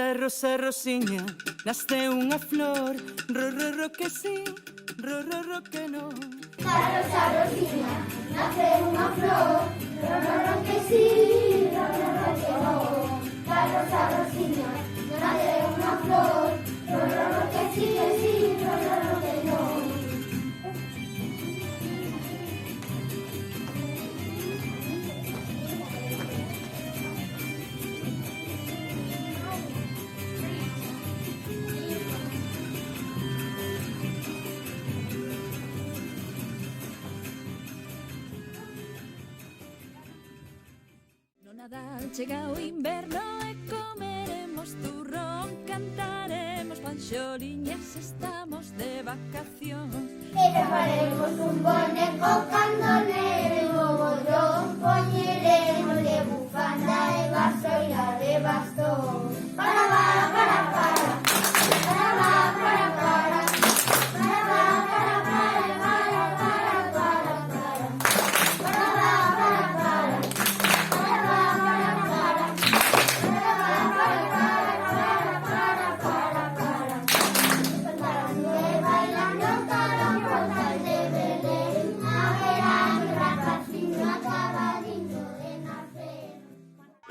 Da rosa rosiña nace unha flor, ro que sí, ro que non. Da rosa rosiña nace unha flor, ro que sí, ro que non. Da rosa rosiña nace unha flor, ro que sí, ro que non. Nadal chega o inverno e comeremos turrón, cantaremos panxoliñas, estamos de vacacións. E faremos un boneco cando neve o mogollón, poñeremos de bufanda e vasoira de bastón. Para, para, para, para, para, para, para, para, para, para, para, para, para,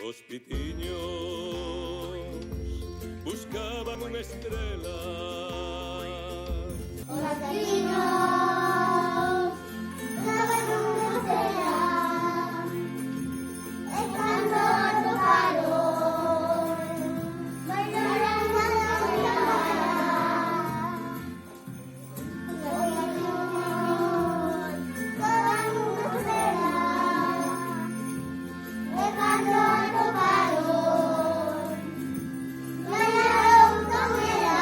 Os pitiños buscaban unha estrela. Os pitiños buscaban unha estrela. E cando atoparon, bailaron na estrela. Os pitiños buscaban unha estrela. E cando atoparon, bailaron con ela.